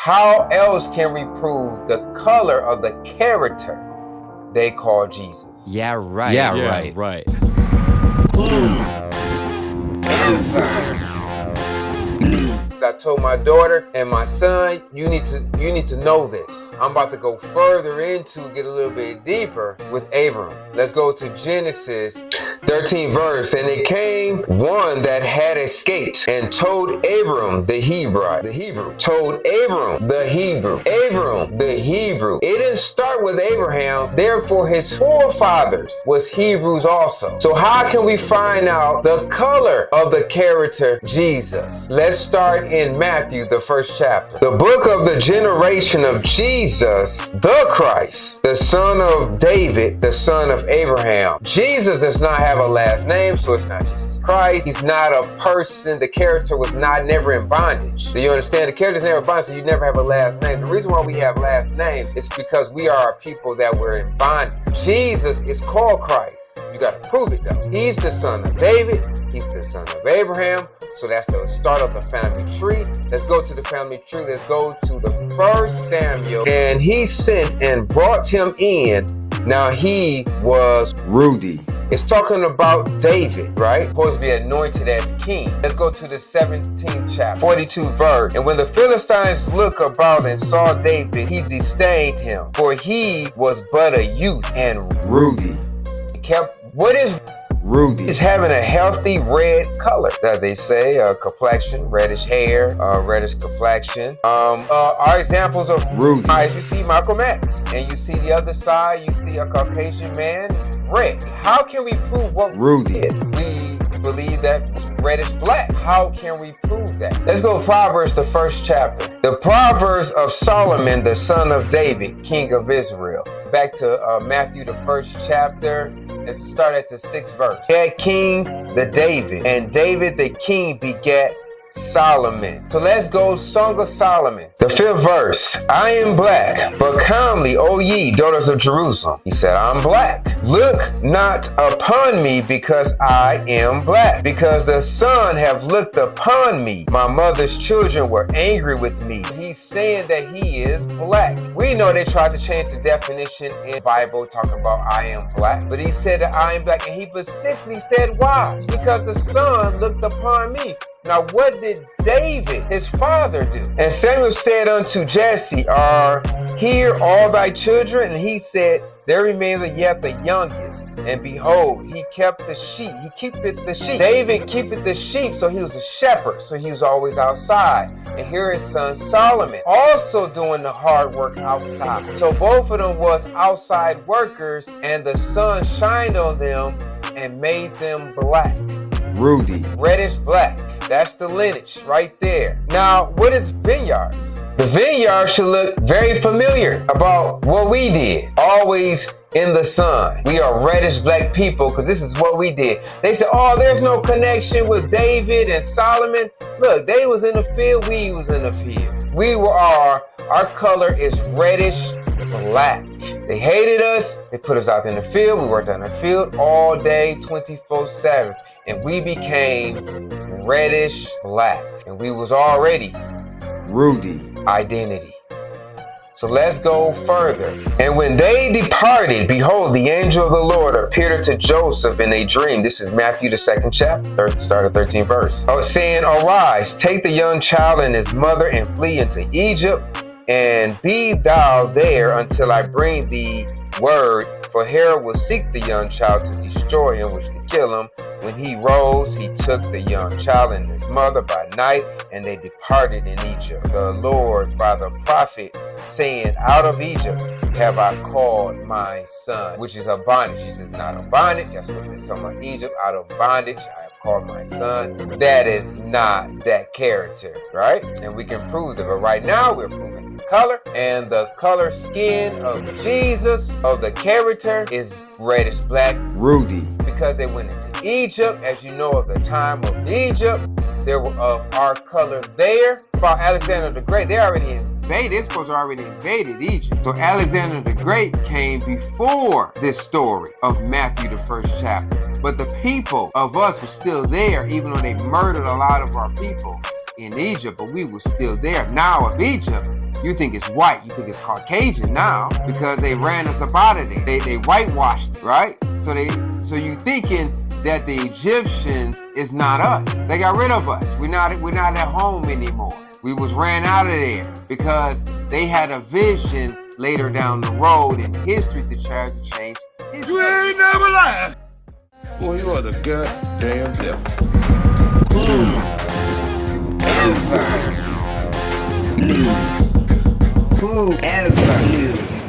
How else can we prove the color of the character they call Jesus? Yeah, right. Right. I told my daughter and my son, you need to know this. I'm about to go further get a little bit deeper with Abram. Let's go to Genesis 13 verse. And it came one that had escaped and told Abram the Hebrew. Told Abram the Hebrew. Abram the Hebrew. It didn't start with Abraham, therefore his forefathers was Hebrews also. So how can we find out the color of the character Jesus? Let's start in Matthew, the first chapter. The book of the generation of Jesus, the Christ, the son of David, the son of Abraham. Jesus does not have a last name, so it's not Jesus Christ. He's not a person. The character was never in bondage. Do you understand? The character's never in bondage, so you never have a last name. The reason why we have last names is because we are a people that were in bondage. Jesus is called Christ. You got to prove it though. He's the son of David. He's the son of Abraham. So that's the start of the family tree. Let's go to the family tree. Let's go to the first Samuel. And he sent and brought him in. Now he was Rudy. It's talking about David, right? Supposed to be anointed as king. Let's go to the 17th chapter, 42 verse. And when the Philistines looked about and saw David, he disdained him, for he was but a youth. And Rudy what is Rudy? Is having a healthy red color, that they say, complexion, reddish hair, reddish complexion. Are examples of Rudy. As you see Malcolm X, and you see the other side, you see a Caucasian man, red. How can we prove what Rudy is? We believe that reddish black. How can we prove that? Let's go to Proverbs, the first chapter. The Proverbs of Solomon, the son of David, king of Israel. Back to Matthew, the first chapter. Let's start at the 6th verse. That King the David, and David the king begat Solomon. So let's go Song of Solomon. The 5th verse. I am black, but calmly, O ye daughters of Jerusalem. He said, I'm black. Look not upon me, because I am black. Because the sun have looked upon me. My mother's children were angry with me. He's saying that he is black. We know they tried to change the definition in the Bible, talking about I am black. But he said that I am black, and he specifically said why? It's because the sun looked upon me. Now, what did David, his father, do? And Samuel said unto Jesse, Are here all thy children? And he said, There remaineth yet the youngest. And behold, he kept the sheep. He keepeth the sheep. David keepeth the sheep, so he was a shepherd. So he was always outside. And here his son Solomon, also doing the hard work outside. So both of them was outside workers, and the sun shined on them and made them black. Rudy. Reddish black. That's the lineage right there. Now, what is vineyards? The vineyard should look very familiar about what we did. Always in the sun. We are reddish black people because this is what we did. They said, oh, there's no connection with David and Solomon. Look, they was in the field, we was in the field. Our color is reddish black. They hated us. They put us out in the field. We worked out in the field all day, 24/7. And we became reddish black. And we was already Rudy identity. So let's go further. And when they departed, behold, the angel of the Lord appeared unto Joseph in a dream. This is Matthew, the 2nd chapter, start of 13th verse. Saying, Arise, take the young child and his mother and flee into Egypt, and be thou there until I bring thee word. For Herod will seek the young child to destroy him, which to kill him. When he rose, he took the young child and his mother by night, and they departed in Egypt. The Lord by the prophet, saying, Out of Egypt have I called my son, which is a bondage. He says, not a bondage. That's what it's talking about. Egypt, out of bondage, I have called my son. That is not that character, right? And we can prove that. But right now, we're proving the color. And the color skin of Jesus, of the character, is reddish black. Rudy. Because they went into Egypt, as you know, of the time of Egypt, there were of our color there. About Alexander the Great, they already invaded. They're supposed to already invaded Egypt. So Alexander the Great came before this story of Matthew, the 1st chapter. But the people of us were still there, even though they murdered a lot of our people in Egypt. But we were still there. Now of Egypt, You think it's white. You think it's Caucasian now because they ran us up out of there. They whitewashed it, right? So you thinking that the Egyptians is not us. They got rid of us. We're not at home anymore. We was ran out of there because they had a vision later down the road in history to try to change history. You ain't never lying. Boy, you are the goddamn devil. Whoever knew?